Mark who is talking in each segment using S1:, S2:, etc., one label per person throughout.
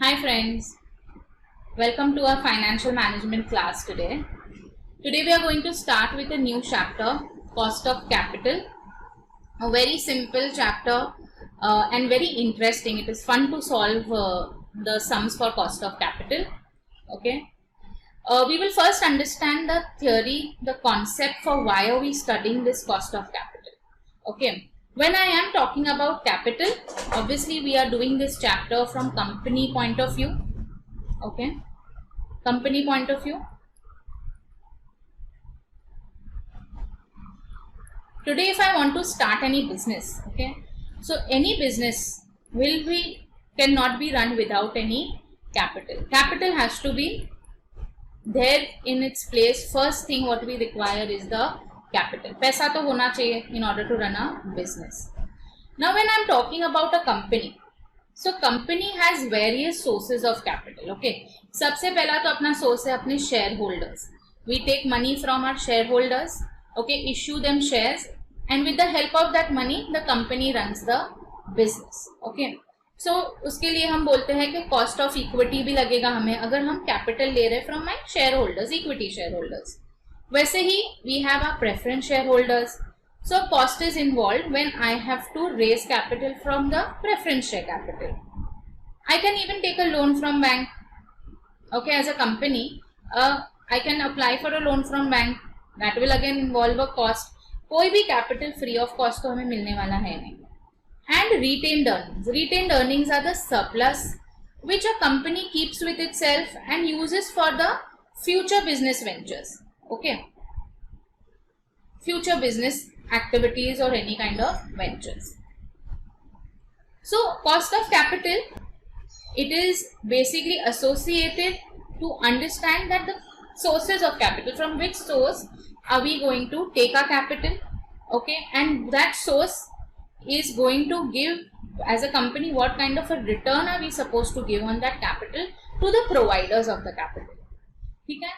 S1: Hi friends, welcome to our financial management class today. Today we are going to start with a new chapter, cost of capital. A very simple chapter and very interesting. It is fun to solve the sums for cost of capital. Okay. We will first understand the theory, the concept for why are we studying this cost of capital. Okay. When I am talking about capital, obviously we are doing this chapter from company point of view. Okay, company point of view. Today if I want to start any business, okay, so any business cannot be run without any capital. Capital has to be there in its place. First thing what we require is the capital. पैसा तो होना चाहिए in order to run a business. Now when I am talking about a company, so company has various sources of capital. Okay, सबसे पहला तो अपना source है अपने shareholders. We take money from our shareholders. Okay, issue them shares, and with the help of that money, the company runs the business. Okay, so उसके लिए हम बोलते हैं कि cost of equity भी लगेगा हमें अगर हम capital ले रहे from my shareholders, equity shareholders. वैसे ही we have our preference shareholders. So cost is involved when I have to raise capital from the preference share capital. I can even take a loan from bank. Okay, as a company, I can apply for a loan from bank. That will again involve a cost. कोई भी capital free of cost तो हमें मिलने वाला है नहीं. And retained earnings. Retained earnings are the surplus which a company keeps with itself and uses for the future business ventures. Okay, future business activities or any kind of ventures. So cost of capital, it is basically associated to understand that the sources of capital, from which source are we going to take our capital, okay, and that source is going to give as a company what kind of a return are we supposed to give on that capital to the providers of the capital. ठीक है,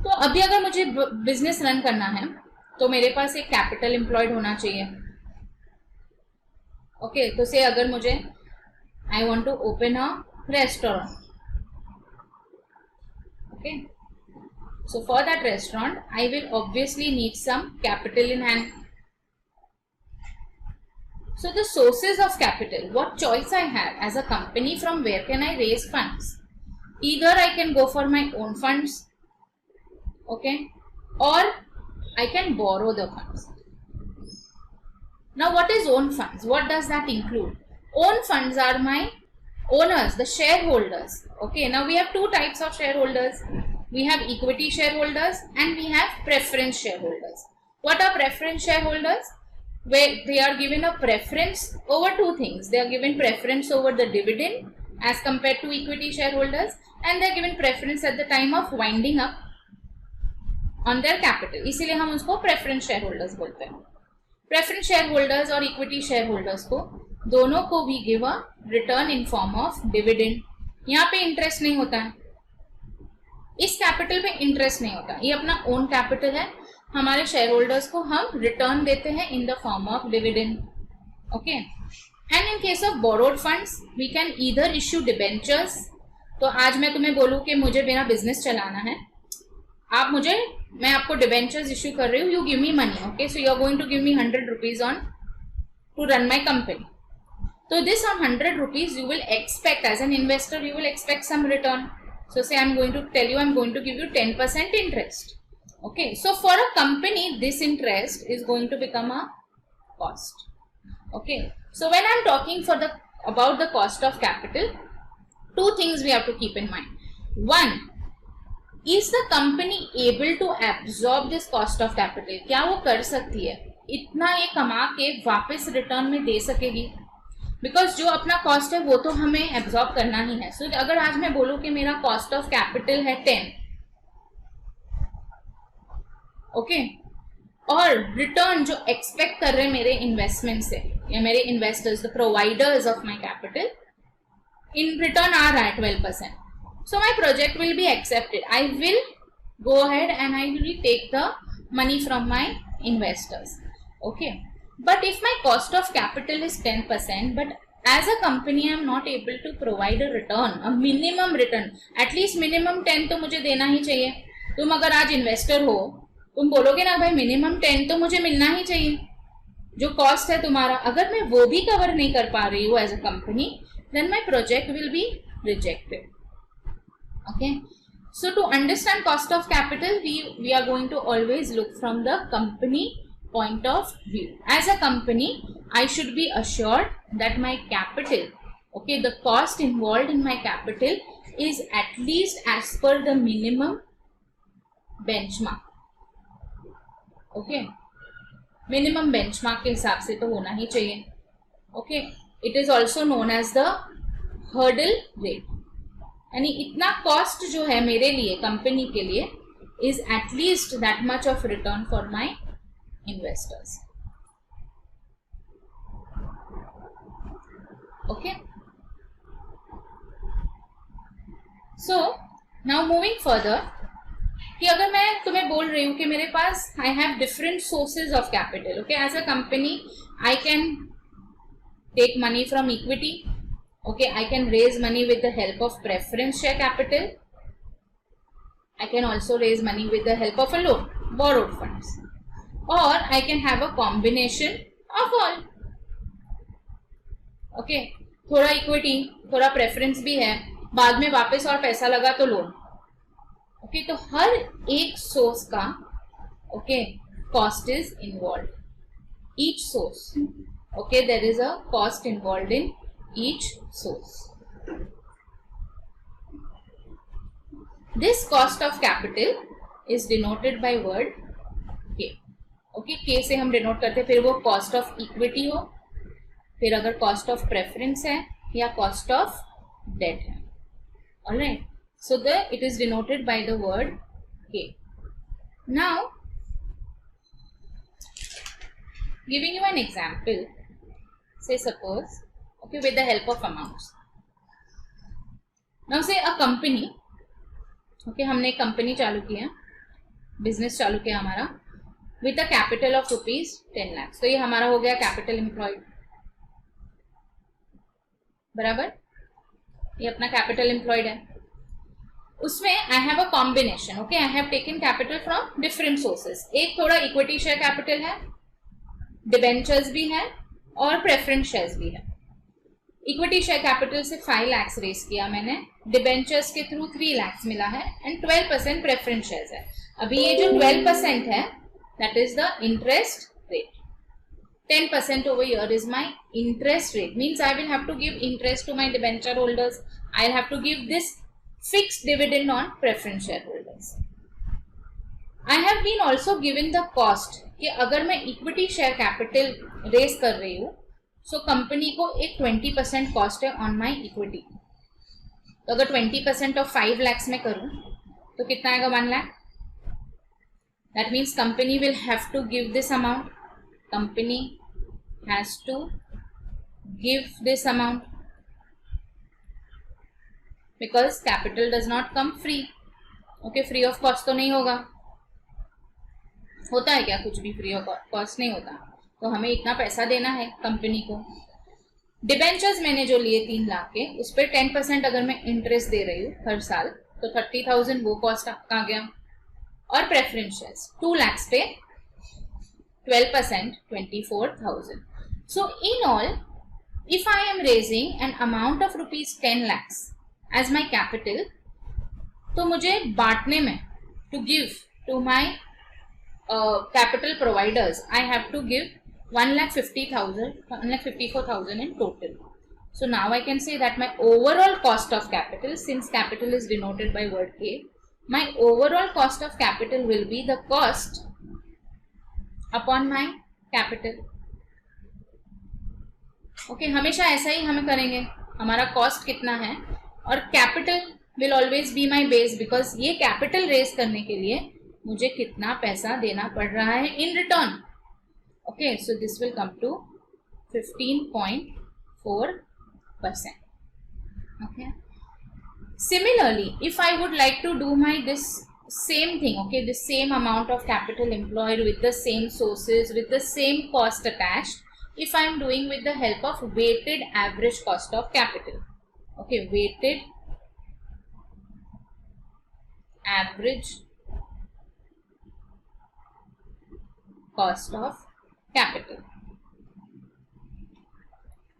S1: तो अभी अगर मुझे business run करना है तो मेरे पास एक कैपिटल एम्प्लॉयड होना चाहिए. ओके, तो से अगर मुझे I want to open a restaurant. Okay, so for that restaurant I will obviously need some capital in hand. So the sources of capital, what choice I have as a company, from where can I raise funds? Either I can go for my own funds, okay, or I can borrow the funds. Now what is own funds? What does that include? Own funds are my owners, the shareholders. Okay, now we have two types of shareholders. We have equity shareholders and we have preference shareholders. What are preference shareholders? Where they are given a preference over two things. They are given preference over the dividend as compared to equity shareholders, and they are given preference at the time of winding up on their capital. इसीलिए हम उसको preference shareholders बोलते हैं. Preference shareholders और equity shareholders को दोनों को we give a return in form of dividend. यहाँ पे interest नहीं होता है, इस capital पे interest नहीं होता. ये अपना own capital है, हमारे शेयर होल्डर्स को हम रिटर्न देते हैं in the form of dividend. Okay, and in case of borrowed funds we can either issue debentures. तो आज मैं तुम्हें बोलूँ कि मुझे मेरा बिजनेस चलाना है, मैं आपको डिबेंचर्स इश्यू कर रही हूँ. You give me money. Okay, so you are going to give me 100 rupees on to run my company. तो this on 100 rupees you will expect as an investor, you will expect some return. So say I am going to tell you, I am going to give you 10% interest. Okay, so for a company, this interest is going to become a cost. Okay, so when I'm talking about the cost of capital, two things we have to keep in mind. One, is the company able to absorb this cost of capital? क्या वो कर सकती है, इतना ये कमा के वापस रिटर्न में दे सकेगी? बिकॉज जो अपना कॉस्ट है वो तो हमें एब्जॉर्ब करना ही है. So अगर आज मैं बोलूँ कि मेरा कॉस्ट ऑफ कैपिटल है 10, ओके, और रिटर्न जो एक्सपेक्ट कर रहे हैं मेरे इन्वेस्टमेंट से या मेरे investors, the providers of my capital, in return आ रहा है 12%. So my project will be accepted. I will go ahead and I will take the money from my investors. Okay, but if my cost of capital is 10%, but as a company I am not able to provide a return, a minimum return, at least minimum 10 तो मुझे देना ही चाहिए. तुम अगर आज investor हो, तुम बोलोगे ना भाई मिनिमम 10 तो मुझे मिलना ही चाहिए. जो कॉस्ट है तुम्हारा, अगर मैं वो भी कवर नहीं कर पा रही हूँ as a company, then my project will be rejected. Okay, so to understand cost of capital, we are going to always look from the company point of view. As a company, I should be assured that my capital, okay, the cost involved in my capital is at least as per the minimum benchmark. Okay, minimum benchmark के हिसाब से तो होना ही चाहिए. Okay, it is also known as the hurdle rate. यानी इतना cost जो है मेरे लिए, कंपनी के लिए, is at least that much of return for my investors. Okay. So now moving further, कि अगर मैं तुम्हें बोल रही हूँ कि मेरे पास I have different sources of capital. Okay, as a company I can take money from equity. Okay, I can raise money with the help of preference share capital. I can also raise money with the help of a loan, borrowed funds, or I can have a combination of all. Okay, थोड़ा equity, थोड़ा preference भी है, बाद में वापस और पैसा लगा तो लोन. ओके, तो हर एक सोर्स का cost is involve. Each source, okay, there is a cost involve in each source. This cost of capital is denoted by word K. Okay, K से हम डिनोट करते हैं, फिर वो कॉस्ट ऑफ इक्विटी हो, फिर अगर कॉस्ट ऑफ प्रेफरेंस है या कॉस्ट ऑफ डेट है. Alright, so it is denoted by the word K. Now giving you an example, say suppose, okay, with the help of amounts. Now say a company, okay, हमने एक company चालू किया, business चालू किया हमारा, with a capital of rupees 10 lakhs. तो ये हमारा हो गया कैपिटल एम्प्लॉयड. बराबर, ये अपना कैपिटल एम्प्लॉयड है. उसमें I have a combination. Okay, I have taken capital from different sources. एक थोड़ा इक्विटी शेयर कैपिटल है, डिबेंचर्स भी है और प्रेफरेंस शेयर्स भी है. इक्विटी शेयर कैपिटल से 5 lakhs रेस किया मैंने, डिबेंचर्स के थ्रू 3 lakhs मिला है, एंड 12% प्रेफरेंस शेयर्स है. अभी ये जो 12% है, that is the interest rate. 10% over here is my interest rate. Means I will have to give interest to my debenture holders. I will have to give this fixed dividend on preference shareholders. I have been also given the cost कि अगर मैं equity share capital raise कर रही हूँ, so company को एक 20% cost है on my equity. तो अगर 20% of 5 lakhs में करूँ तो कितना आएगा? 1 lakh. That means company will have to give this amount. Company has to give this amount because capital does not come free. Okay, free of cost तो नहीं होगा. होता है क्या कुछ भी फ्री ऑफ कॉस्ट? नहीं होता. तो हमें इतना पैसा देना है कंपनी को. डिबेंचर्स मैंने जो लिए 3 लाख के, उस पर 10% अगर मैं इंटरेस्ट दे रही हूँ हर साल, तो 30,000 वो कॉस्ट आ गया. और प्रेफरेंस शेयर्स 2 lakhs पे 12% 24,000. So in all, if I am raising an amount of rupees 10 lakhs as my capital, तो मुझे बांटने में, to give to my capital providers, I have to give 1,54,000 in total. So now I can say that my overall cost of capital, since capital is denoted by word K, my overall cost of capital will be the cost upon my capital. Okay, हमेशा ऐसा ही हमें करेंगे. हमारा cost कितना है और capital will always be my base, because ये capital raise करने के लिए मुझे कितना पैसा देना पड़ रहा है in return. Okay, so this will come to 15.4%. Okay, similarly if I would like to do my this same thing, okay, the same amount of capital employed with the same sources, with the same cost attached, if I am doing with the help of weighted average cost of capital. Okay, weighted average cost of capital.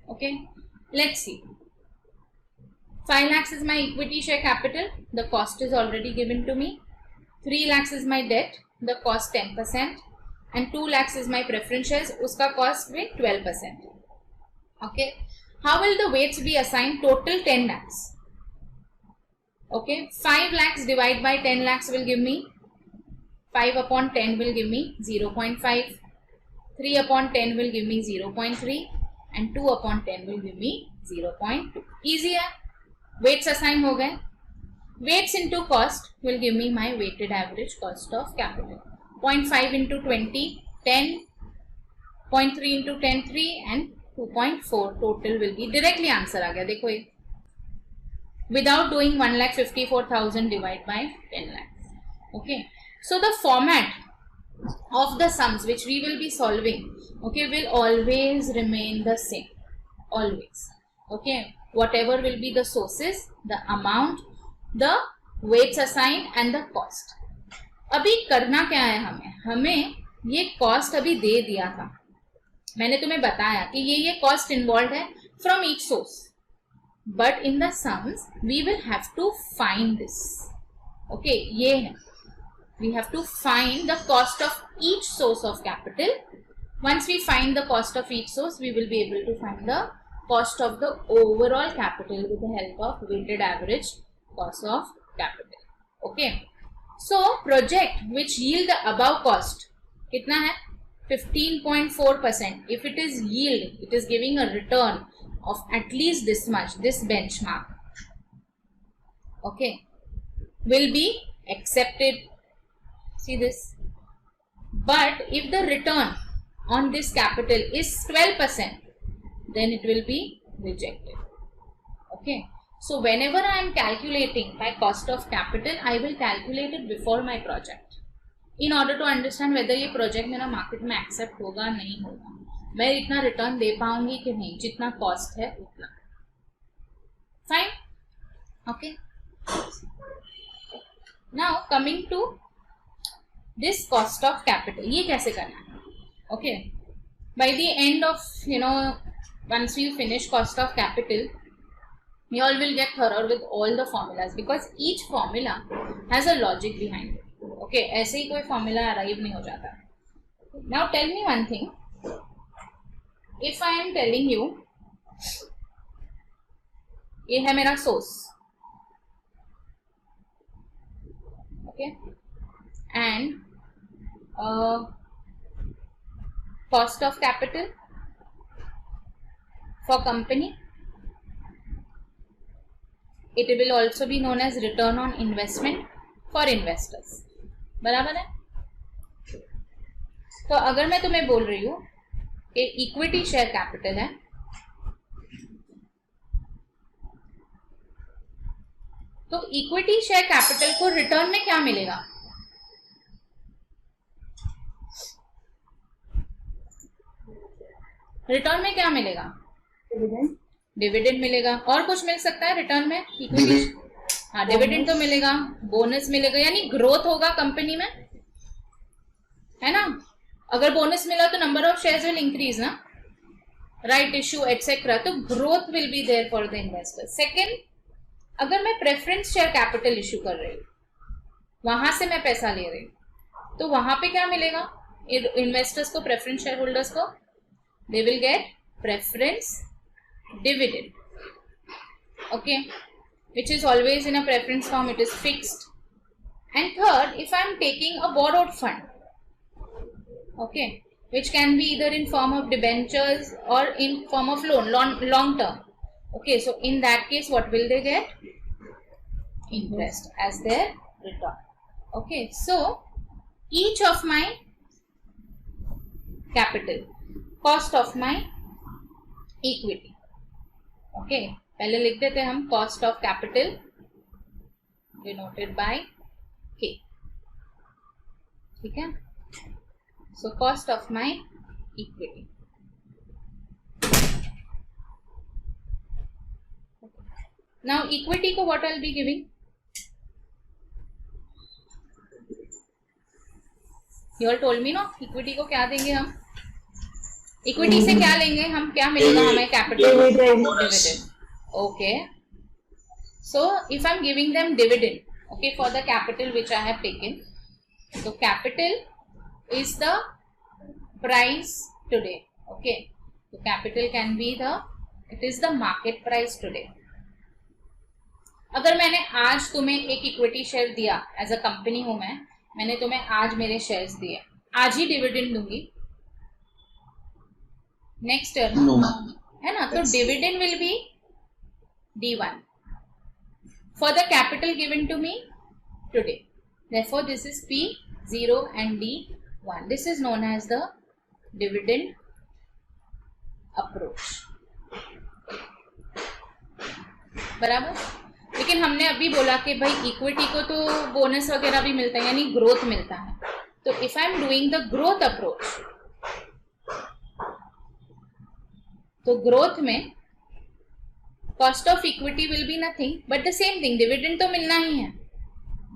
S1: Okay, let's see. 5 lakhs is my equity share capital, the cost is already given to me. 3 lakhs is my debt, the cost 10%, and 2 lakhs is my preference shares, uska cost में 12%. Okay, how will the weights be assigned? Total 10 lakhs. Okay, 5 lakhs divided by 10 lakhs will give me 5 upon 10 will give me 0.5, 3 upon 10 will give me 0.3, and 2 upon 10 will give me 0.2. Easy है, weights assign हो गए. Weights into cost will give me my weighted average cost of capital. 0.5 into 20, 10, 0.3 into 10, 3, and 2.4 total will be directly answer आ गया. देखो ये without doing 1,54,000 divided by 10 lakhs. Okay, so the format of the sums which we will be solving, okay, will always remain the same. Always. Okay, whatever will be the sources, the amount, the weights assigned and the cost. अभी करना क्या है, हमें ये cost अभी दे दिया था, मैंने तुम्हें बताया कि ये कॉस्ट इन्वॉल्व है from each source, but in the sums we will have to find this. Okay, ये है, we have to find the cost of each source of capital. Once we find the cost of each source, we will be able to find the cost of the overall capital with the help of weighted average cost of capital. Okay, so project which yield the above cost कितना है? 15.4%. If it is yield, it is giving a return of at least this much, this benchmark, okay, will be accepted. See this. But if the return on this capital is 12%, then it will be rejected. Okay, so whenever I am calculating my cost of capital, I will calculate it before my project in order to understand whether ये project मेरा market में accept होगा नहीं होगा, मैं इतना return दे पाऊंगी कि नहीं, जितना cost है उतना. Fine. Okay, now coming to this cost of capital, ये कैसे करना है? Okay, by the end of, once we finish cost of capital, you all will get thorough with all the formulas because each formula has a logic behind it. Okay, ऐसे ही कोई formula arrive नहीं हो जाता. Now tell me one thing, if I am telling you ये है मेरा source, okay, and cost of capital for company, it will also be known as return on investment for investors. बराबर है? तो अगर मैं तुम्हें बोल रही हूँ कि इक्विटी शेयर कैपिटल है, तो इक्विटी शेयर कैपिटल को रिटर्न में क्या मिलेगा? रिटर्न में क्या मिलेगा? डिविडेंड मिलेगा. और कुछ मिल सकता है रिटर्न में? इक्विटी, हाँ, डिविडेंड तो मिलेगा, बोनस मिलेगा, यानी ग्रोथ होगा कंपनी में, है ना? अगर बोनस मिला तो number of shares will increase ना, राइट इश्यू एटसेट्रा, तो growth will be there for the investor. Second, अगर मैं प्रेफरेंस शेयर कैपिटल इश्यू कर रही हूँ, वहां से मैं पैसा ले रही हूँ, तो वहां पे क्या मिलेगा इन्वेस्टर्स को, प्रेफरेंस शेयर होल्डर्स को? They will get preference dividend, okay, which is always in a preference form, it is fixed. And third, if I am taking a borrowed fund, okay, which can be either in form of debentures or in form of loan, long term, okay, so in that case what will they get? Interest as their return. Okay, so each of my capital, cost of my equity, okay, पहले लिख देते हैं हम cost of capital denoted by K, ठीक है? So cost of my equity, now equity को what I will be giving, you all told me no, equity को क्या देंगे हम, इक्विटी से क्या लेंगे हम, क्या मिलेगा हमें, capital dividend. Okay, so if I'm giving them dividend, okay, for the capital which I have taken, so capital is the price today. Okay, so capital can be the, it is the market price today. अगर मैंने आज तुम्हें एक equity share दिया, as a company हूं मैंने तुम्हें आज मेरे शेयर्स दिए, आज ही डिविडेंड दूंगी नेक्स्ट ईयर, है ना, तो dividend will be D1 for the capital given to me today. Therefore, this is P0 and D1. This is known as the dividend approach. बराबर. लेकिन हमने अभी बोला कि भाई इक्विटी को तो बोनस वगैरह भी मिलता है, यानी ग्रोथ मिलता है. तो if I am doing the growth approach, तो ग्रोथ में cost of equity will be nothing but the same thing, dividend तो मिलना ही है,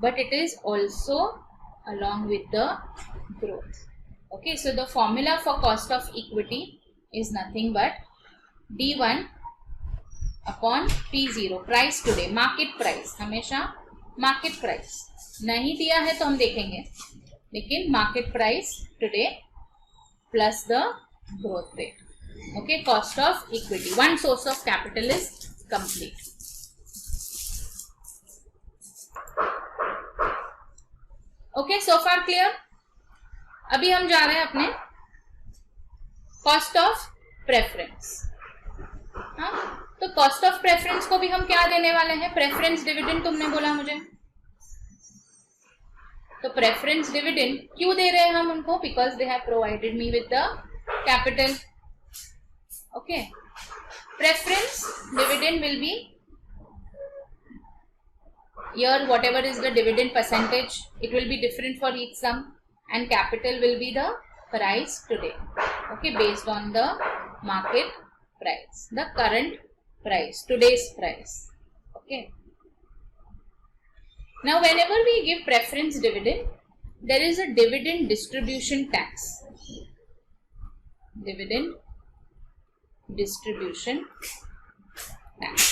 S1: but it is also along with the growth. Okay, so the formula for cost of equity is nothing but D1 upon P0, price today, market price, हमेशा market price. नहीं दिया है तो हम देखेंगे, लेकिन market price today plus the growth rate. Okay, cost of equity, one source of capital is complete. Okay, so far clear. अभी हम जा रहे हैं अपने कॉस्ट ऑफ प्रेफरेंस. हाँ, तो कॉस्ट ऑफ प्रेफरेंस को भी हम क्या देने वाले हैं, प्रेफरेंस डिविडेंड तुमने बोला मुझे, तो प्रेफरेंस डिविडेंड क्यों दे रहे हैं हम उनको, because they have provided me with the capital. Okay, preference dividend will be here, whatever is the dividend percentage, it will be different for each sum, and capital will be the price today, okay, based on the market price, the current price, today's price. Okay, now whenever we give preference dividend, there is a dividend distribution tax, dividend distribution tax.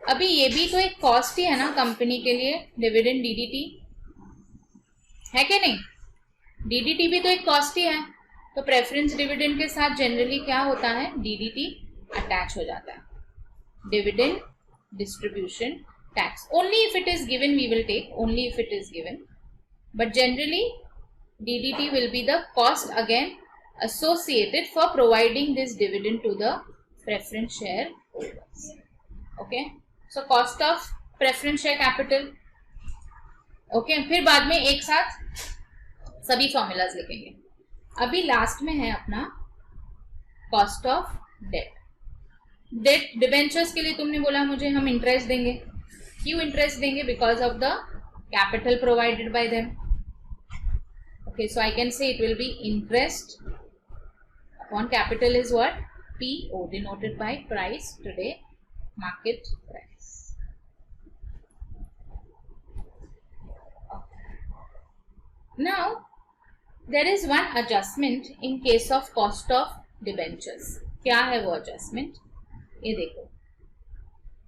S1: अभी ये भी तो एक cost ही है ना company के लिए, dividend DDT है कि नहीं, डीडीटी भी तो एक कॉस्ट ही है. तो प्रेफरेंस डिविडेंड के साथ जनरली क्या होता है, डीडीटी अटैच हो जाता है, dividend distribution tax. Only if it is given we will take, only if it is given, but generally DDT will be the cost again associated for providing this dividend to the preference share holders. Okay, so cost of preference share capital. Okay, फिर बाद में एक साथ सभी formulas लिखेंगे. अभी last में है अपना cost of debt. Debt debentures के लिए तुमने बोला मुझे हम इंटरेस्ट देंगे. क्यों इंटरेस्ट देंगे, because of the capital provided by them. Okay, so I can say it will be interest on capital is what, PO, denoted by price today, market price. Now there is one adjustment in case of cost of debentures. क्या है वो adjustment, ये देखो.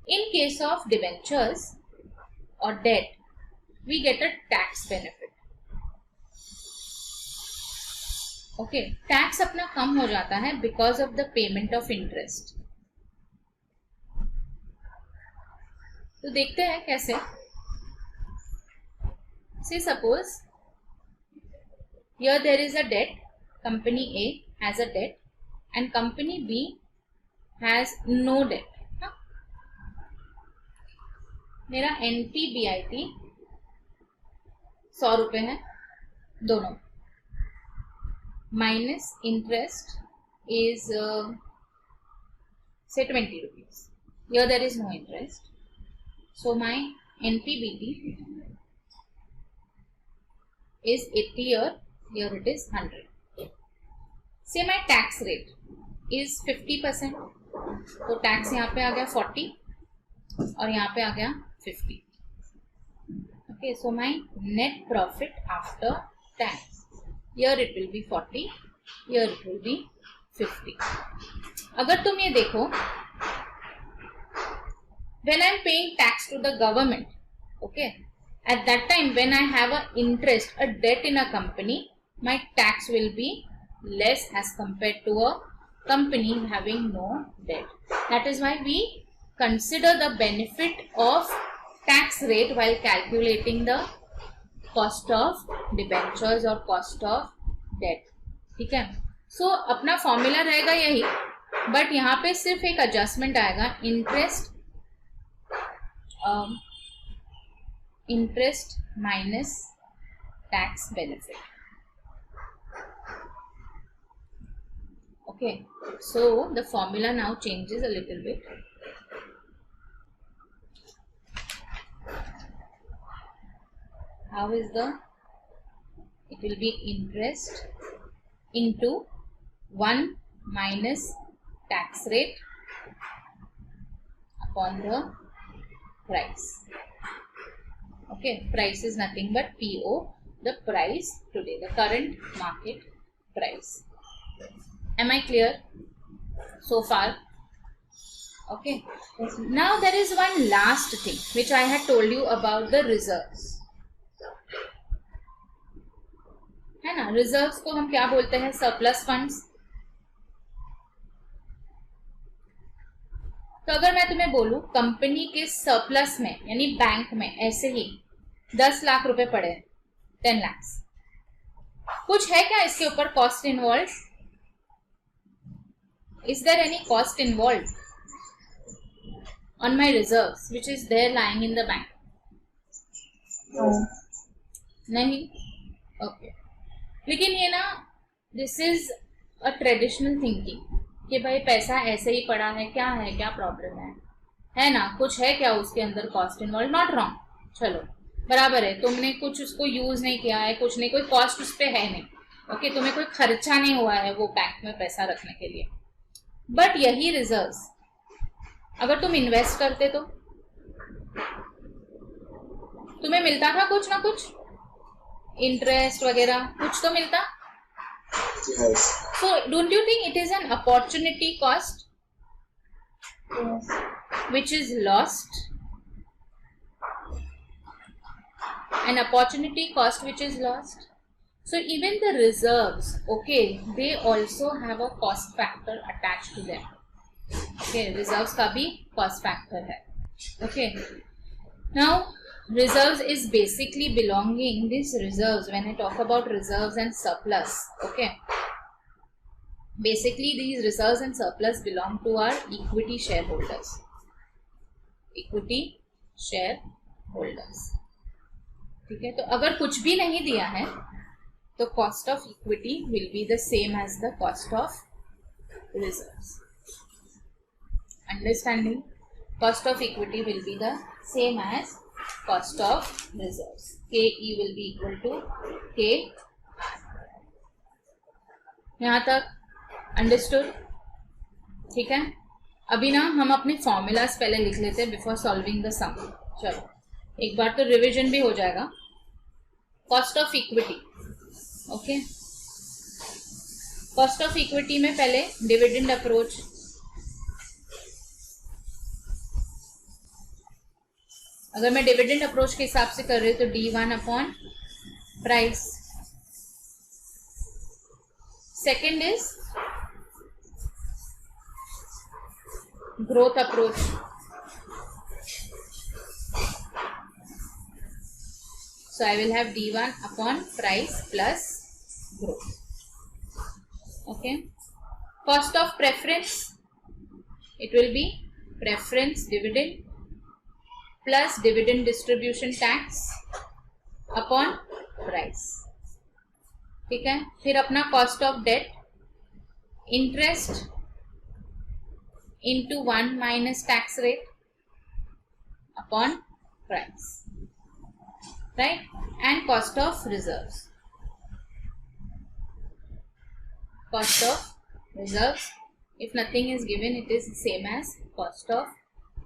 S1: In case of debentures or debt, we get a tax benefit. Okay, tax अपना कम हो जाता है because of the payment of interest. तो देखते हैं कैसे. Say suppose here there is a debt, company A has a debt and company B has no debt. मेरा NPBIT 100 रुपये है दोनों, minus interest is say 20 rupees. Here there is no interest, so my NPBT is 80 here it is 100. Say my tax rate is 50%, तो tax यहाँ पे आ गया 40, और यहाँ पे आ गया 50. Okay, so my net profit after tax, here it will be 40, here it will be 50. अगर तुम ये देखो, when I am paying tax to the government, okay, at that time when I have a interest, a debt in a company, my tax will be less as compared to a company having no debt. That is why we consider the benefit of tax rate while calculating the cost of debentures or cost of debt. ठीक है. So अपना formula रहेगा यही, but यहाँ पे सिर्फ एक adjustment आएगा, interest minus tax benefit. Okay, so the formula now changes a little bit. How is it will be interest into 1 minus tax rate upon the price. Okay, price is nothing but PO, the price today, the current market price. Am I clear so far? Okay, now there is one last thing which I had told you about the reserves. है ना, reserves को हम क्या बोलते हैं? Surplus funds. तो अगर मैं तुम्हें बोलूं कंपनी के सरप्लस में, यानी बैंक में ऐसे ही 10 लाख रुपए पड़े हैं, 10 lakhs, कुछ है क्या इसके ऊपर cost involve? Is there any cost involve on my reserves which is there lying in the bank? नहीं. ओके, लेकिन ये ना, this is a traditional thinking कि भाई पैसा ऐसे ही पड़ा है, क्या प्रॉब्लम है ना, कुछ है क्या उसके अंदर कॉस्ट इन्वॉल्व? नॉट रॉन्ग, चलो बराबर है, तुमने कुछ उसको यूज नहीं किया है, कुछ नहीं, कोई कॉस्ट उस पर है नहीं. ओके, तुम्हें कोई खर्चा नहीं हुआ है वो बैंक में पैसा रखने के लिए. बट यही रिजर्व्स अगर तुम इन्वेस्ट करते तो तुम्हें मिलता था कुछ ना कुछ, इंटरेस्ट वगैरह कुछ तो मिलता. So don't you think it is an opportunity cost which is lost? An opportunity cost which is lost. So even the reserves, okay, they also have a cost factor attached to them. Okay, reserves का भी cost factor है. Okay, now reserves is basically belonging, these reserves, when I talk about reserves and surplus, okay, basically these reserves and surplus belong to our equity shareholders. Equity shareholders. ठीक है, तो अगर कुछ भी नहीं दिया है तो cost of equity will be the same as the cost of reserves. Understanding? Cost of equity will be the same as cost of reserves. KE will be equal to K. यहाँ तक अंडरस्टूड? ठीक है, अभी ना हम अपने formulas पहले लिख लेते हैं बिफोर सॉल्विंग द सम. चलो एक बार तो रिवीजन भी हो जाएगा. Cost of equity, okay, cost of equity में पहले डिविडेंड अप्रोच, अगर मैं डिविडेंड अप्रोच के हिसाब से कर रही हूँ तो D1 upon price. Second is growth approach, so I will have D1 upon price plus growth. Okay, cost of preference, it will be preference dividend plus dividend distribution tax upon price. ठीक है, फिर अपना cost of debt, interest into 1 minus tax rate upon price, right, and cost of reserves. Cost of reserves, if nothing is given, it is same as cost of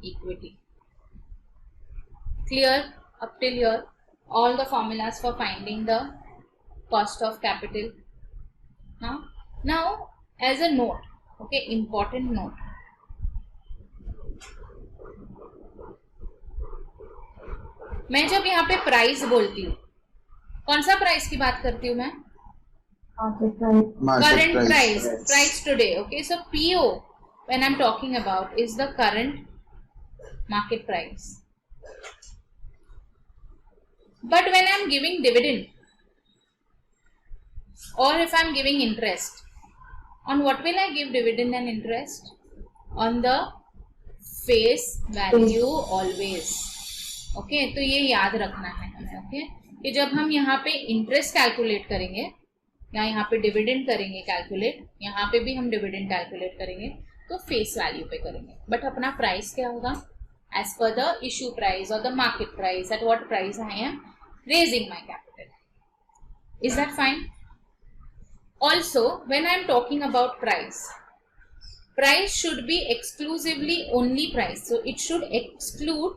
S1: equity. Clear up till here? All the formulas for finding the cost of capital. Now as a note, okay, important note. मैं जब यहाँ पे price बोलती हूँ, कौन सा price की बात करती हूँ मैं? Current price today. Okay, so PO when I'm talking about is the current market price. But when I'm giving dividend or if I'm giving interest, on what will I give dividend and interest? On the face value always. Okay, तो ये याद रखना है हमें. Okay, कि जब हम यहाँ पे इंटरेस्ट कैलकुलेट करेंगे या यहाँ पे डिविडेंड करेंगे कैलकुलेट, यहाँ पे भी हम डिविडेंड कैलकुलेट करेंगे तो फेस वैल्यू पे करेंगे. बट अपना प्राइस क्या होगा? As per the issue price और the market price, at what price I am raising my capital. Is that fine? Also, when I am talking about price should be exclusively only price. So it should exclude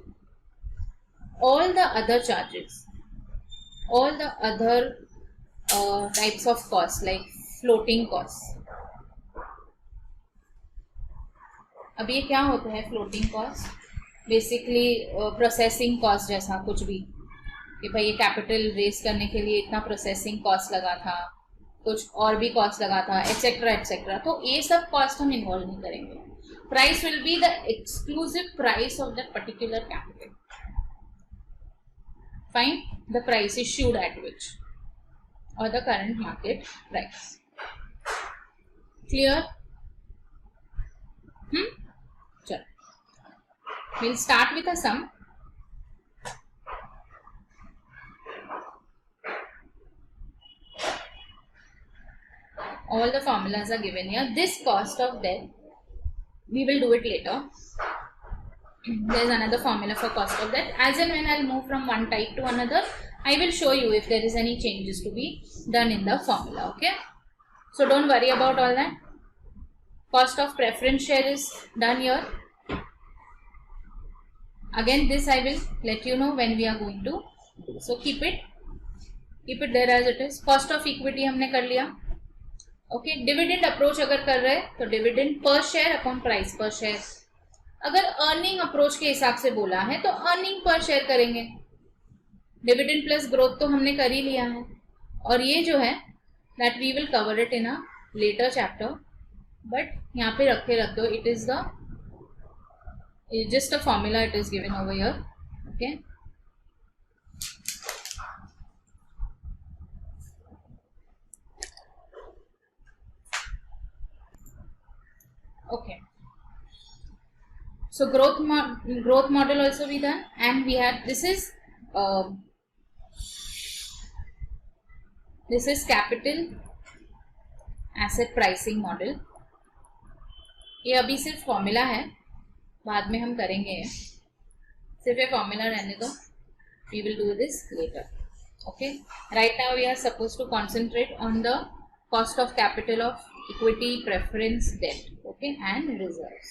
S1: all the other charges, all the other types of costs like floating costs. अब ये क्या होता है floating cost? Basically processing cost जैसा कुछ भी, कि भाई ये कैपिटल रेज करने के लिए इतना प्रोसेसिंग कॉस्ट लगा था, कुछ और भी कॉस्ट लगा था, एटसेट्रा एटसेट्रा. तो ये सब कॉस्ट हम इन्वॉल्व नहीं करेंगे. Price will be the exclusive price of that particular capital. Fine, the price issued at which और the current market price. Clear? चलो, we'll start with a sum. All the formulas are given here. This cost of debt, we will do it later. There is another formula for cost of debt. As and when I'll move from one type to another, I will show you if there is any changes to be done in the formula. Okay, so don't worry about all that. Cost of preference share is done here. Again, this I will let you know when we are going to. So keep it there as it is. Cost of equity हमने कर लिया. Okay, dividend approach अगर कर रहे हैं तो dividend per share upon price पर share. अगर अर्निंग अप्रोच के हिसाब से बोला है तो अर्निंग पर शेयर करेंगे. डिविडेंड प्लस ग्रोथ तो हमने कर ही लिया है, और ये जो है that we will cover it in a later chapter. But यहाँ पे रख दो, it is the just a formula, it is given over here. Okay, okay, so growth model also we done, and we had this is capital asset pricing model. ये अभी सिर्फ formula है, बाद में हम करेंगे. सिर्फ ये फॉर्मूला रहने दो, we will do this later. Okay, right now we are supposed to concentrate on the cost of capital of equity, preference, debt, okay, and reserves.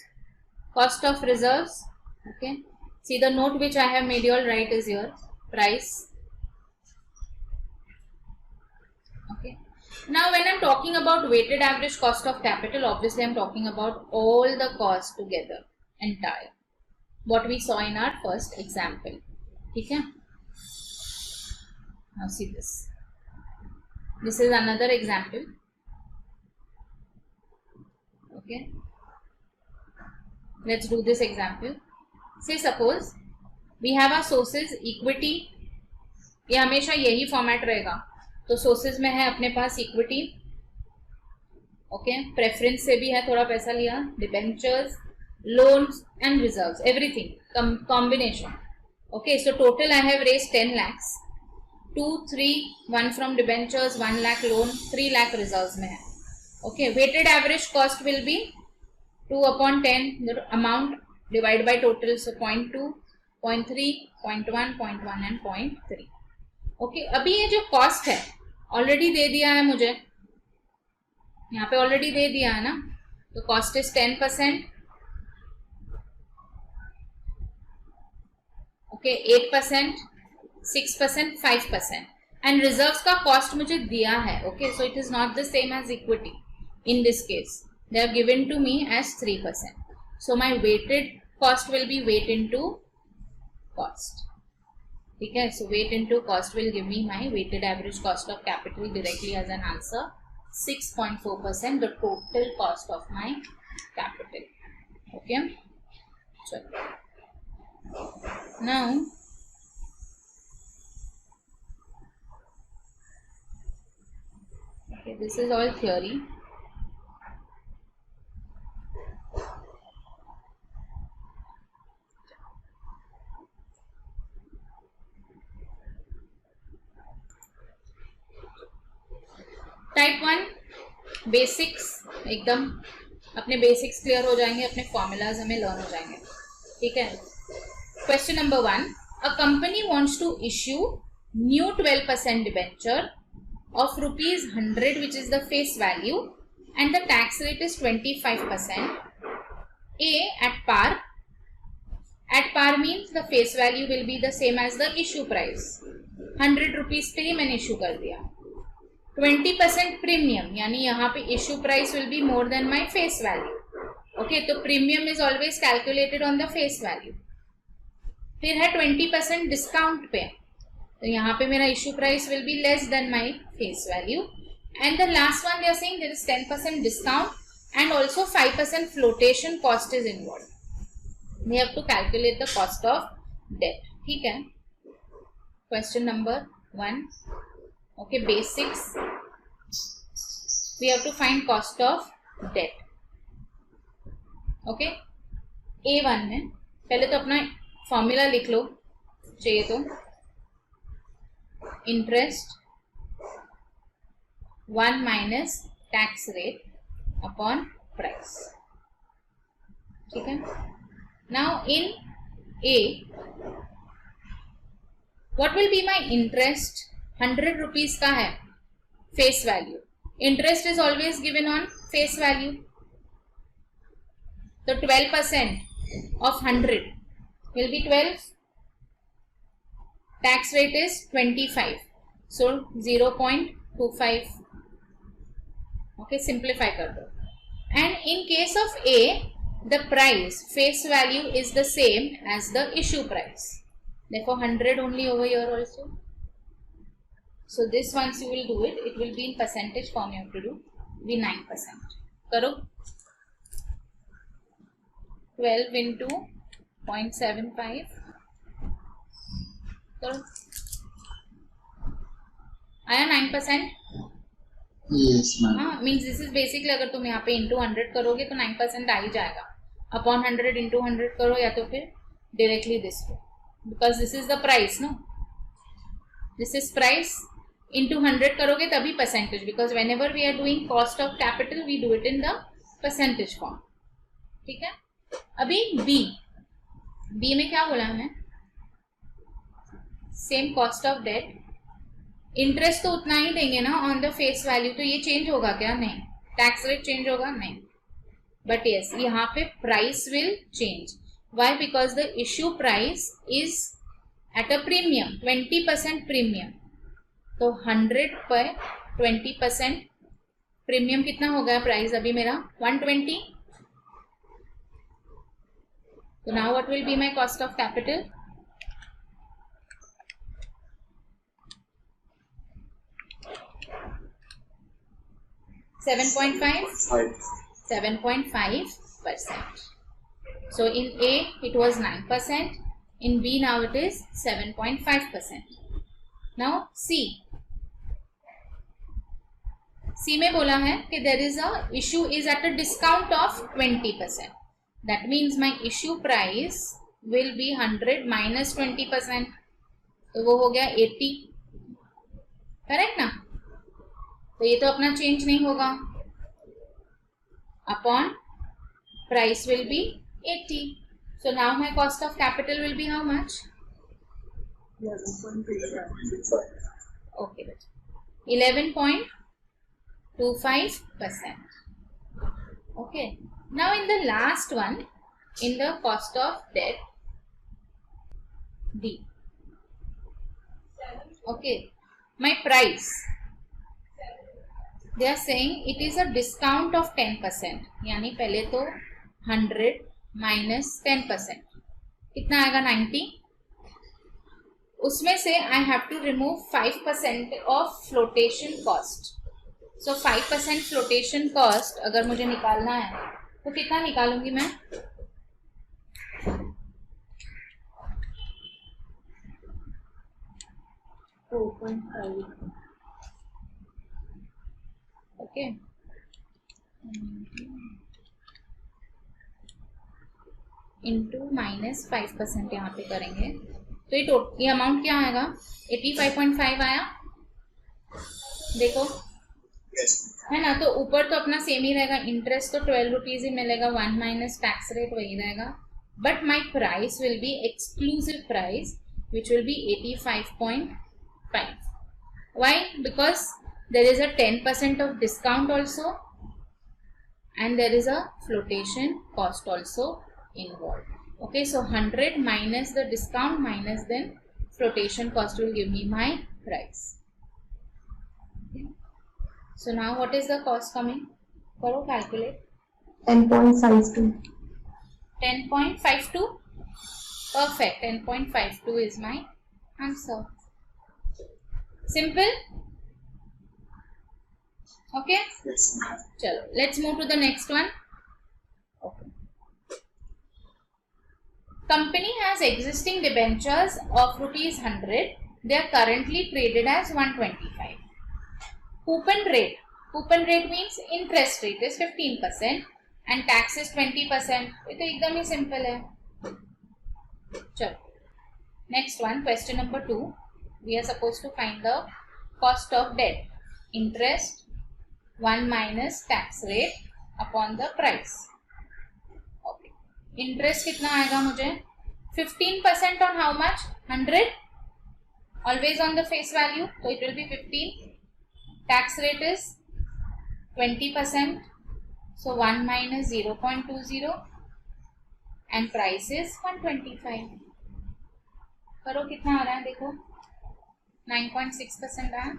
S1: Cost of reserves, okay, see the note which I have made you all write is your price. Okay, now when I'm talking about weighted average cost of capital, obviously I'm talking about all the costs together, entire, what we saw in our first example. Okay, now see this is another example. Okay, let's do this example. Say suppose we have our sources equity. ये हमेशा यही format रहेगा. तो sources में है अपने पास equity, okay, preference से भी है थोड़ा पैसा लिया, debentures, loans and reserves, everything combination. Okay, so total I have raise 10 lakhs, 2, 3, 1 from debentures, 1 lakh loan, 3 lakh reserves में है. Okay, weighted average cost will be 2 upon 10, the amount divided by total, so 0.2, 0.3, 0.1, 0.1 and 0.3. Okay, अभी ये जो cost है already दे दिया है मुझे, यहाँ पे ऑलरेडी दे दिया है ना, तो cost is 10%. Okay 8%, 6%, 5%. And reserves का कॉस्ट मुझे दिया है. Okay so it is not the same as equity. In this case they are given to me as 3%. So my weighted cost will be weight into cost. ठीक है. So weight into cost will give me my weighted average cost of capital directly as an answer 6.4%, the total cost of my capital. Okay. So now okay, this is all theory. Type 1 basics, एकदम अपने basics clear हो जाएंगे, अपने formulas हमें learn हो जाएंगे. ठीक है. Question number 1. A company wants to issue new 12% debenture of rupees 100 which is the face value and the tax rate is 25%. A at par. At par means the face value will be the same as the issue price. 100 rupees पे ही मैंने issue कर दिया. 20% premium, यानी यहाँ पे issue price will be more than my face value. Okay, तो premium is always calculated on the face value. फिर है 20% डिस्काउंट पे, तो यहाँ पे मेरा issue price will be less than my face value. And the last one they are saying there is 10% discount and also 5% flotation cost is involve. We have to calculate the cost of debt. ठीक है. Question number 1. Okay, basics. We have to find cost of debt. Okay, A1 में पहले तो अपना formula लिख लो चाहिए तो. Interest 1 minus tax rate upon price. ठीक है. Now in A what will be my interest. 100 rupees का है face value. Interest is always given on face value. तो 12% of 100 will be 12. Tax rate is 25, so 0.25. Okay, simplify कर दो. And in case of A, the price face value is the same as the issue price. Therefore, 100 only over here also. So this once you will do it, it will be in percentage form. You have to do be 9%. करो. 12 into 0.75. तो आया 9%.
S2: Yes, ma'am.
S1: हाँ, means this is basically अगर तुम यहाँ पे into 100 करोगे तो 9% आ ही जाएगा. अपॉन 100 इंटू 100 करो या तो फिर डायरेक्टली दिस पे, because this is the price. No, this is price. Into 100 करोगे तभी percentage, because whenever we are doing cost of capital we do it in the percentage form. ठीक है. अभी बी में क्या बोला हमें. Same cost of debt. Interest तो उतना ही देंगे ना ऑन द फेस वैल्यू. तो ये चेंज होगा क्या. नहीं. टैक्स रेट चेंज होगा नहीं. बट यस, यहाँ पे price will change. Why. Because the issue price is at a premium, 20% premium. तो 100 पर 20% प्रीमियम कितना हो गया प्राइस अभी मेरा 120. तो now what will be my cost of capital. 7.5%. So in A it was 9%. In B now it is 7.5%. Now C में बोला है कि there is a issue is at a discount of 20%. That means my issue price will be 100 minus 20%. तो वो हो गया 80. Correct ना. तो ये तो अपना चेंज नहीं होगा. Upon price will B 80. So now my cost of capital will be how much.
S2: 11.25.
S1: Okay, 11.25%. Okay. Now in the last one, in the cost of debt, D. Okay, my price, they are saying it is a discount of 10%, यानी पहले तो 100 minus 10%, कितना आएगा 90. उसमें से I have to remove 5% of flotation cost. So 5% flotation cost अगर मुझे निकालना है तो कितना निकालूंगी मैं? ओके, इंटू -5% यहाँ पे करेंगे तो ये अमाउंट क्या आएगा? 85.5 आया, देखो है ना. तो ऊपर तो अपना सेम ही रहेगा, इंटरेस्ट तो 12 रुपीज ही मिलेगा, 1 माइनस टैक्स रेट वही रहेगा, but my price will B exclusive price which will be 85.5. Why? Because there is a 10% of discount also and there is a flotation cost also involved. Okay, so 100 minus the discount minus then flotation cost will give me my price. Okay. So now what is the cost coming? Karo calculate.
S3: 10.52.
S1: 10.52. Perfect. 10.52 is my answer. Simple. Okay.
S2: Yes, ma'am.
S1: Chalo, let's move to the next one. Okay. Company has existing debentures of rupees 100. They are currently traded as 125. Coupon rate. Coupon rate means interest rate is 15% and tax is 20%. ये तो एकदम ही simple है. चलो. Next one, question number 2. We are supposed to find the cost of debt. Interest 1 minus tax rate upon the price. Okay. Interest कितना आएगा मुझे? 15% on how much? 100. Always on the face value. So it will be 15. Tax rate is 20%. So 1 minus 0.20 and price is 125. करो कितना आ रहा है देखो, 9.6% आया.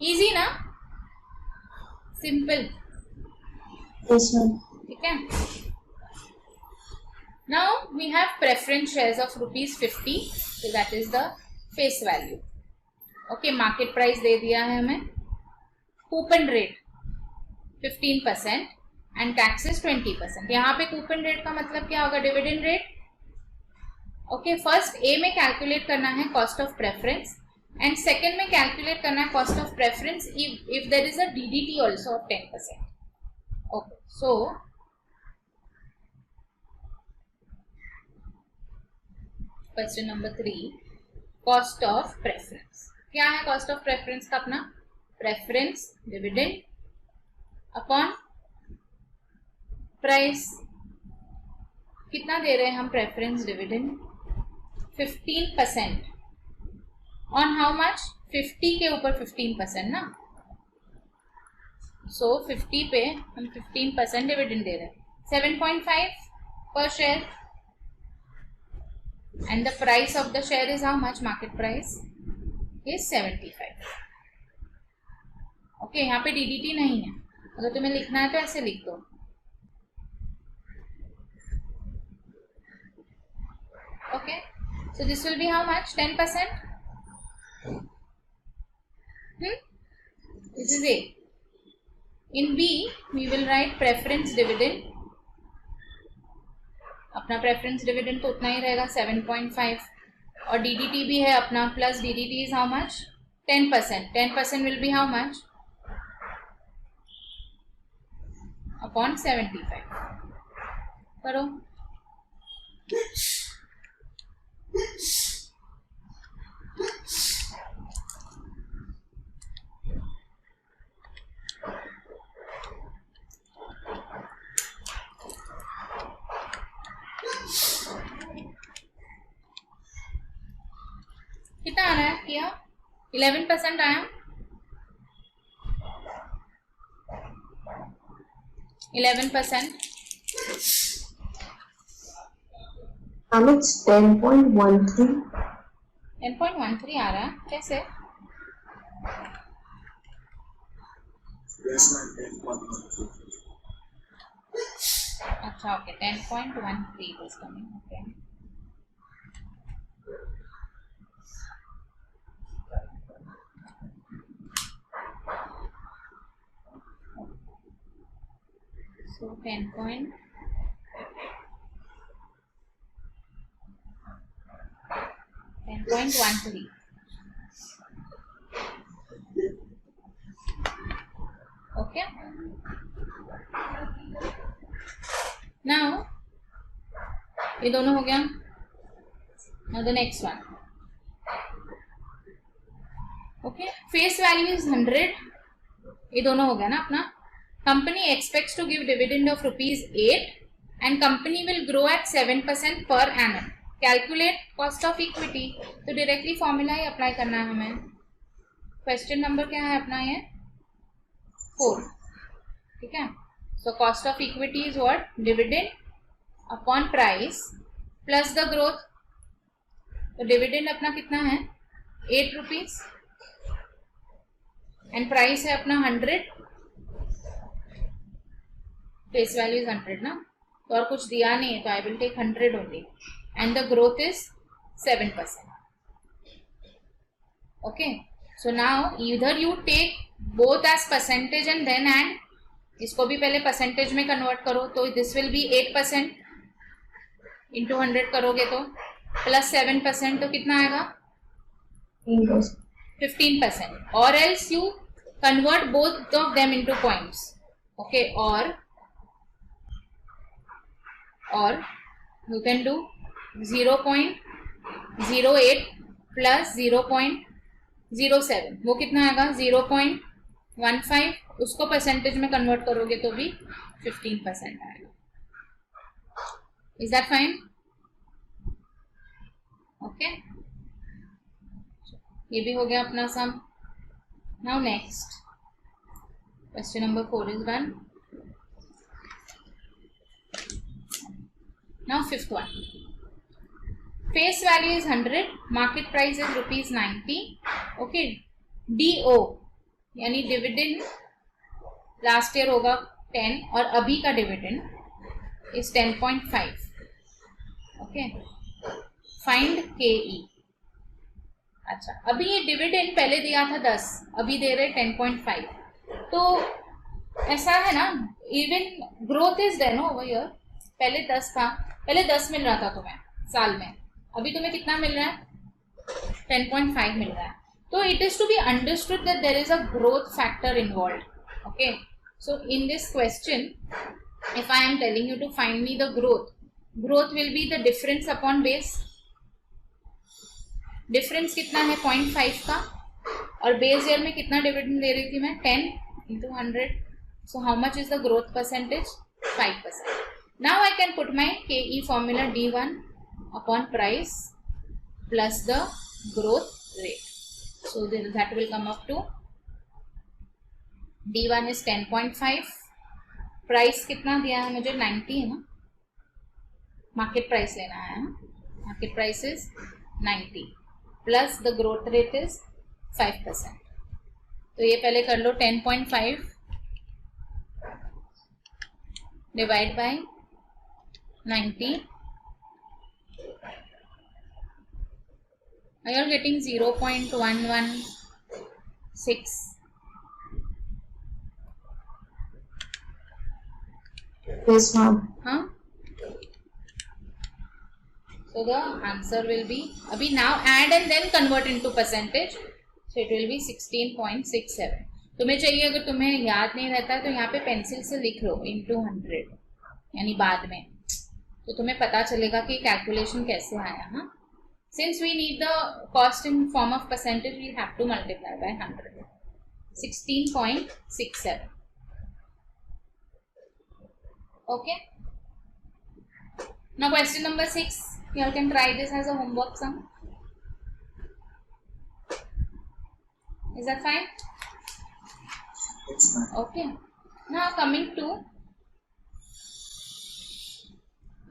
S1: Easy ना, सिंपल.
S3: Yes, ma'am.
S1: ठीक है. Now we have preference shares of rupees 50. So that is the face value. Okay, market price दे दिया है हमें. Coupon rate 15% and tax is 20%. यहाँ पे coupon rate का मतलब क्या होगा? Dividend rate. Okay, first A में calculate करना है cost of preference and second में calculate करना है cost of preference if there is a DDT also of 10%. Okay, so question number 3, cost of preference. क्या है cost of preference का अपना? Preference dividend upon price. कितना दे रहे हैं हम preference dividend? 15%. On how much? 50 के ऊपर 15% ना. So 50 पे हम 15% dividend दे रहे हैं, 7.5 per share. And the price of the share is how much? Market price is 75. Okay, यहाँ पे DDT नहीं है. अगर तुम्हें लिखना है तो ऐसे लिख दो. Okay, so this will be how much? 10%. This is A. In B, we will write preference dividend. अपना preference dividend तो उतना ही रहेगा 7.5 और DDT भी है अपना plus DDT is how much? 10%. 10% will be how much? Upon 75. करो. कितना आ रहा है? किया 11% आया. 11%.
S3: Ma'am, it's 10.13.
S1: 10.13 आ रहा है कैसे?
S2: Yes, ma'am. 10.13.
S1: अच्छा okay 10.13 is coming okay. So 10.13 okay. Now ये दोनों हो गया. Now the next one. Okay, face value is 100. ये दोनों हो गया ना अपना. Company expects to give dividend of ₹8 and company will grow at 7% per annum. Calculate cost of equity. तो directly formula ही apply करना है हमें. Question number क्या है अपना ये 4. ठीक है. So cost of equity is what? Dividend upon price plus the growth. तो dividend अपना कितना है ₹8 and price है अपना 100. फेस वैल्यू इज 100 ना, तो और कुछ दिया नहीं है तो I will take 100 only and the growth is 7%. Okay, so now either you take both as percentage and then and इसको भी पहले परसेंटेज में कन्वर्ट करो तो दिस विल बी 8% इंटू 100 करोगे तो प्लस 7% तो कितना आएगा 15%. और else you convert both of them into points. Okay, or you can do 0.08 plus 0.07 वो कितना आएगा 0.15. उसको परसेंटेज में कन्वर्ट करोगे तो भी 15% आएगा. Is that fine? ओके, ये भी हो गया अपना sum. Now next question number 4 is done. Now fifth one. Face value is 100, market price is ₹90. Okay, DO यानी डिविडेंड लास्ट ईयर होगा 10 और अभी का dividend is 10.5. Okay, find KE. अच्छा, अभी ये डिविडेंड पहले दिया था 10, अभी दे रहे 10.5. तो ऐसा है ना, even growth is there no over here. पहले 10 था, पहले 10 मिल रहा था तुम्हें साल में, अभी तुम्हें कितना मिल रहा है 10.5 मिल रहा है. तो it is to be understood that there is a growth factor involved. Okay, so in this question if I am telling you to find me the growth will be the difference upon base. Difference कितना है 0.5 का, और base year में कितना dividend दे रही थी मैं 10 into 100. So how much is the growth percentage 5%. Now I can put my KE formula D1 upon price plus the growth rate. So that will come up to D1 is 10.5. Price कितना दिया है मुझे 90 है ना, market price लेना है. Market price is 90 plus the growth rate is 5%. तो ये पहले कर लो 10.5 divide by 90. Are you getting 0.116?
S3: Yes, ma'am.
S1: Huh? So the answer will be, abhi now add and then convert into percentage. So it will be 16.67. तुम्हें चाहिए, अगर तुम्हें याद नहीं रहता तो यहाँ पे पेंसिल से लिख लो into 100 यानी बाद में, तो तुम्हें पता चलेगा कि कैलकुलेशन कैसे आया. हाँ, since we need the cost in form of percentage we have to multiply by 100. 16.67. Okay, now question number 6. You all can try this as a homework sum. Is that fine?
S2: Yes, ma'am.
S1: Okay, now coming to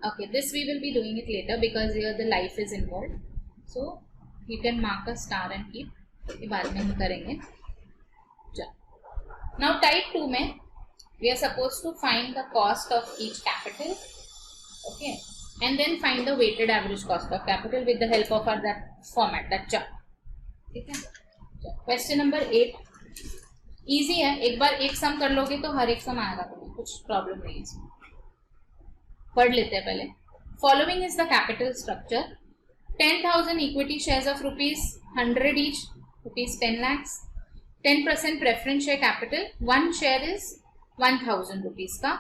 S1: Okay, this we will be doing it later because here the life is involved. So you can mark a star and keep. ये बाद में हम करेंगे. Now type 2 में we are supposed to find the cost of each capital. Okay, and then find the weighted average cost of capital with the help of our that format, that chart. ठीक है. Question number 8 easy है. एक बार एक सम कर लोगे तो हर एक सम आएगा, तो कुछ प्रॉब्लम नहीं है इसमें. पढ़ लेते हैं पहले. Following is the capital structure. 10,000 equity shares of rupees 100 each, rupees 10 lakhs. 10% preference share capital. One share is 1,000 rupees का,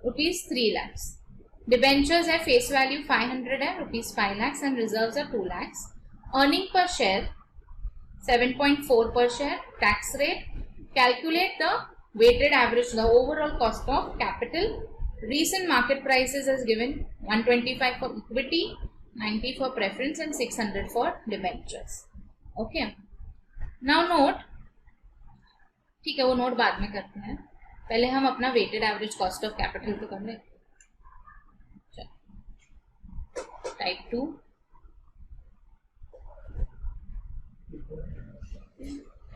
S1: rupees 3 lakhs. Debentures है face value 500 है, rupees 5 lakhs and reserves are 2 lakhs. Earning per share 7.4 per share. Tax rate. Calculate the weighted average, the overall cost of capital. Recent market prices as given 125 for equity, 90 for preference and 600 for debentures. Okay. Now note, ठीक है, वो note बाद में करते हैं. पहले हम अपना weighted average cost of capital तो कर लें. Type 2.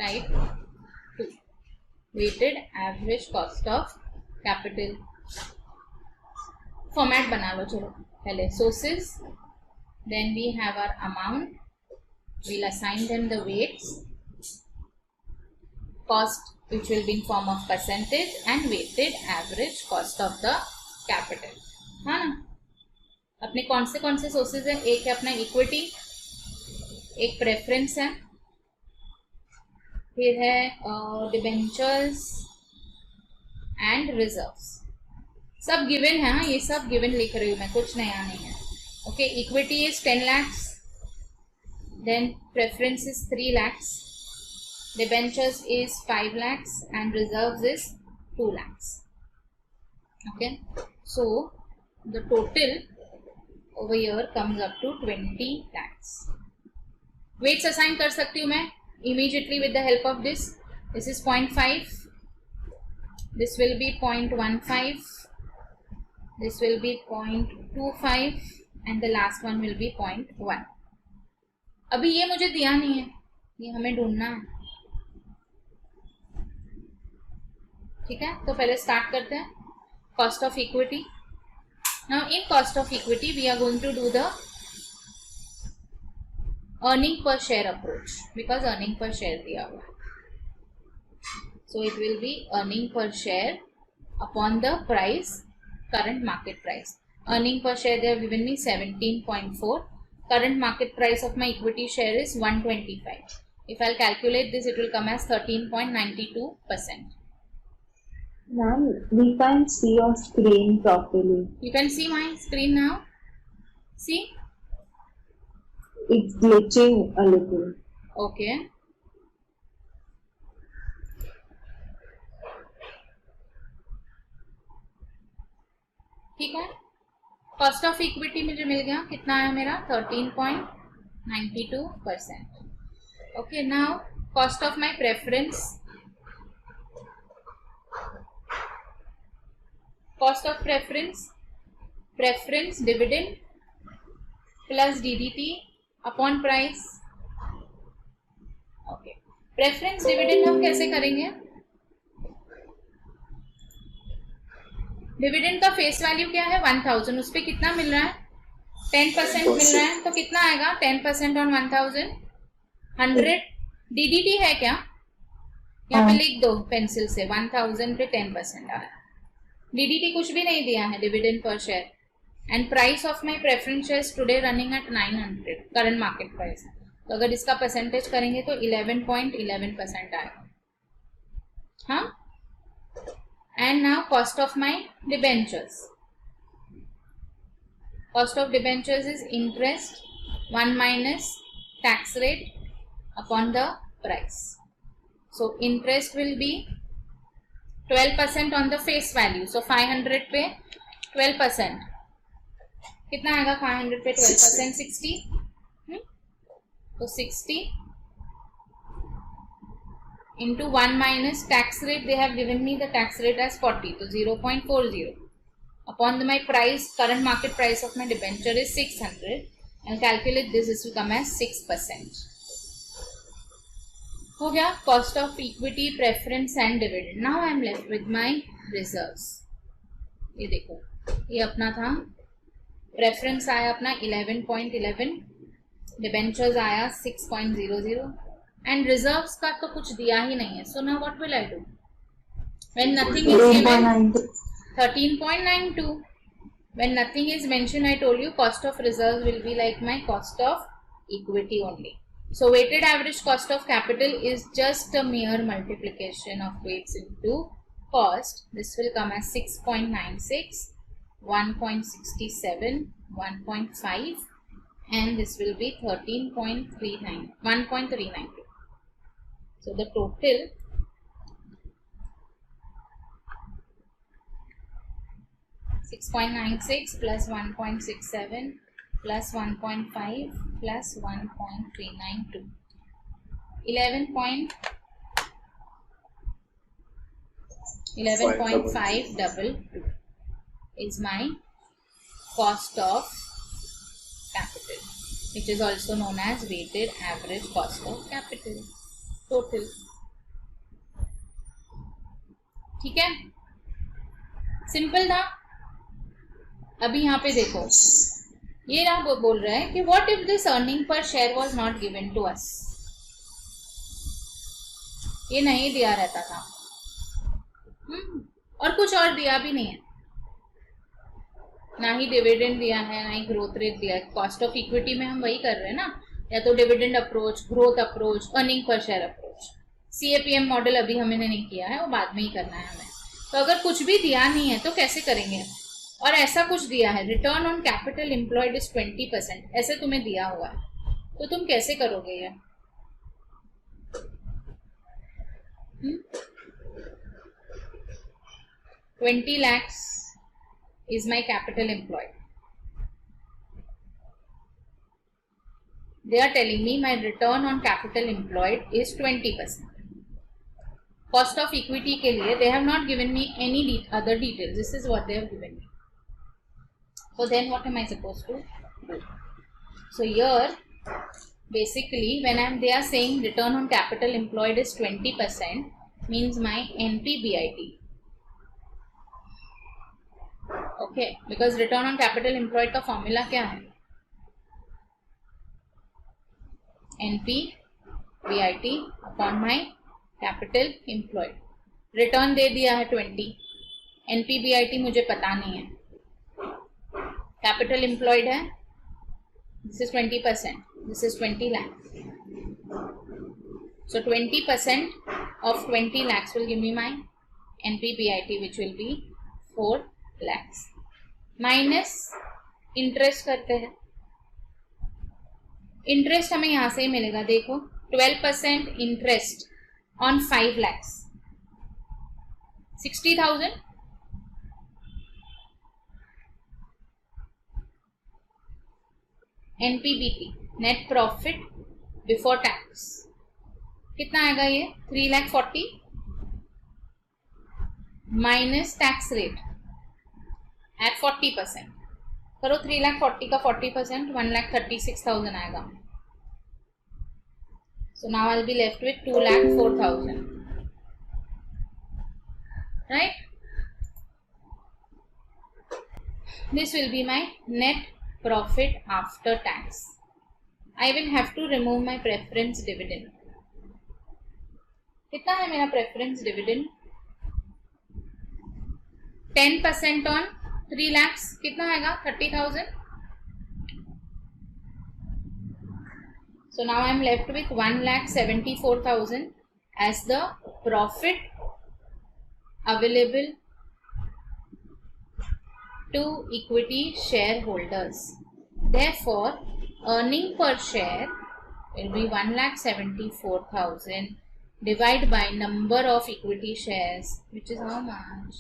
S1: Type 2. Weighted average cost of capital. Format बना लो. चलो पहले sources, then we have our amount, we'll assign them the weights, cost which will be in form of percentage and weighted average cost of the capital. हाँ ना. अपने कौन से sources है? एक है अपना इक्विटी, एक प्रेफरेंस है, फिर है डिबेंचर्स एंड रिजर्व्स. सब गिवन है. हाँ, ये सब गिवन लिख रही हूँ मैं, कुछ नया नहीं है. Okay, equity is 10 lakhs, then preference is 3 lakhs, debentures is 5 lakhs and reserves is 2 lakhs. Okay, so the total over here comes up to 20 lakhs. Weights assign कर सकती हूँ मैं immediately with the help of this. This is 0.5, this will be 0.15, this will be 0.25 and the last one will be 0.1. अभी ये मुझे दिया नहीं है, ये हमें ढूंढना है. ठीक है, तो पहले स्टार्ट करते हैं. Cost of equity. Now in cost of equity we are going to do the earning per share approach, because earning per share दिया हुआ है. So it will be earning per share upon the price, current market price. Earning per share they have given me 17.4. Current market price of my equity share is 125. If I'll calculate this, it will come as 13.92%.
S3: Ma'am, we can't see your screen properly.
S1: You can see my screen now. See?
S3: It's glitching a little.
S1: Okay. ठीक है. Cost of equity मुझे मिल गया, कितना आया मेरा? 13.92%. Okay, now cost of my preference. Cost of preference dividend plus DDT upon price. Okay, preference dividend हम कैसे करेंगे? डिविडेंड का फेस वैल्यू क्या है? 1000. उस पर कितना मिल रहा है? 10% मिल रहा है, तो कितना आएगा? 10% ऑन 1000, 100. डीडीटी है क्या? यहाँ पे लिख दो पेंसिल से, 1000 पे 10% आया. डीडीटी कुछ भी नहीं दिया है. Dividend per share and price of my preference shares today running at 900 current market price. तो अगर इसका परसेंटेज करेंगे तो 11.11% आएगा. हाँ. And now cost of my debentures. Cost of debentures is interest 1 minus tax rate upon the price. So interest will be 12% on the face value. So 500 पे 12%. कितना आएगा 500 पे 12%? 60. तो 60 into 1 minus tax rate. They have given me the tax rate as 40, so 0.40. Upon my price, current market price of my debenture is 600. I'll calculate this. This will come as 6%. हो गया cost of equity, preference and dividend. Now I am left with my reserves. ये देखो, ये अपना था, preference आया अपना 11.11, debentures आया 6.00 and reserves का तो कुछ दिया ही नहीं है. So now what will I do? When nothing is given, 13.92. When nothing is mentioned, I told you cost of reserves will be like my cost of equity only. So weighted average cost of capital is just a mere multiplication of weights into cost. This will come as 6.96, 1.67, 1.5 and this will be 13.39, 1.392. So the total (6.96) plus 1.67 plus 1.5 plus 1.392, 11.522 is my cost of capital, which is also known as weighted average cost of capital total. ठीक है, simple था. अभी यहाँ पे देखो, ये ना बोल रहा है कि what if this earning per share was not given to us. ये नहीं दिया रहता था और कुछ और दिया भी नहीं है, ना ही डिविडेंड दिया है, ना ही ग्रोथ रेट दिया है. कॉस्ट ऑफ इक्विटी में हम वही कर रहे हैं ना, या तो dividend approach, growth approach, earning per share approach. CAPM model अभी हमने नहीं किया है, वो बाद में ही करना है हमें. तो अगर कुछ भी दिया नहीं है तो कैसे करेंगे. और ऐसा कुछ दिया है, return on capital employed is 20%, ऐसे तुम्हें दिया हुआ है, तो तुम कैसे करोगे ये. 20 lakhs is my capital employed. They are telling me my return on capital employed is 20%. Cost of equity के लिए they have not given me any other details. This is what they have given me. So then what am I supposed to do? So here basically when they are saying return on capital employed is 20%, means my NPBIT. Okay, because return on capital employed का formula क्या है? NPBIT upon my capital employed. Return दे दिया है 20, NPBIT मुझे पता नहीं है. कैपिटल एम्प्लॉयड है, this is 20%, this is 20 lakhs. So 20% of 20 lakhs will give me my NPBIT, which will be 4 lakhs. Minus interest करते हैं. इंटरेस्ट हमें यहाँ से ही मिलेगा. देखो 12% interest on 5 lakhs, 60,000. NPBT, net profit before tax, कितना आएगा ये? 3,40,000 माइनस टैक्स रेट एट 40%. करो 3,40,000 का 40%, 1,36,000 आएगा. So now I will be left with 2,04,000, right. This will be my net profit after tax. I will have to remove my preference dividend. कितना है मेरा preference dividend? 10% on 3 lakhs, कितना आएगा? 30,000. So now I am left with 1,74,000 as the profit available to equity shareholders. Therefore, earning per share will be 1,74,000 divided by number of equity shares, which is how much?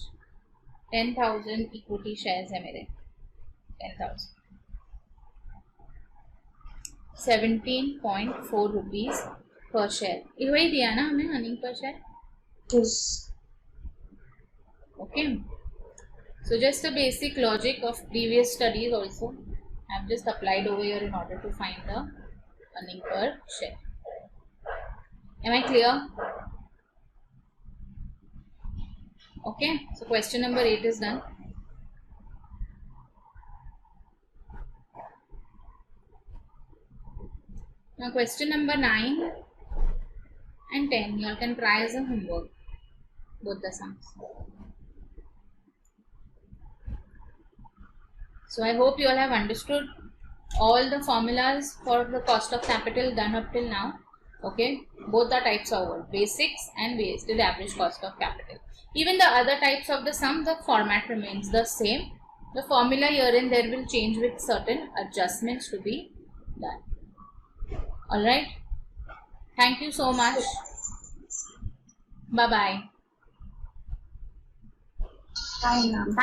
S1: 10,000 equity shares है मेरे. 10,000. 17.4 rupees per share. ये वही दिया ना हमें earning per share.
S3: Yes.
S1: Okay. So just the basic logic of previous studies also I've just applied over here in order to find the earning per share. Am I clear? Okay, so question number 8 is done. Now question number 9 and 10 you all can try as a homework, both the sums. So I hope you all have understood all the formulas for the cost of capital done up till now. Okay, both the types are over, basics and weighted average cost of capital. Even the other types of the sum, the format remains the same. The formula here and there will change with certain adjustments to be done. Alright, thank you so much. Bye bye.
S3: Hi, ma'am.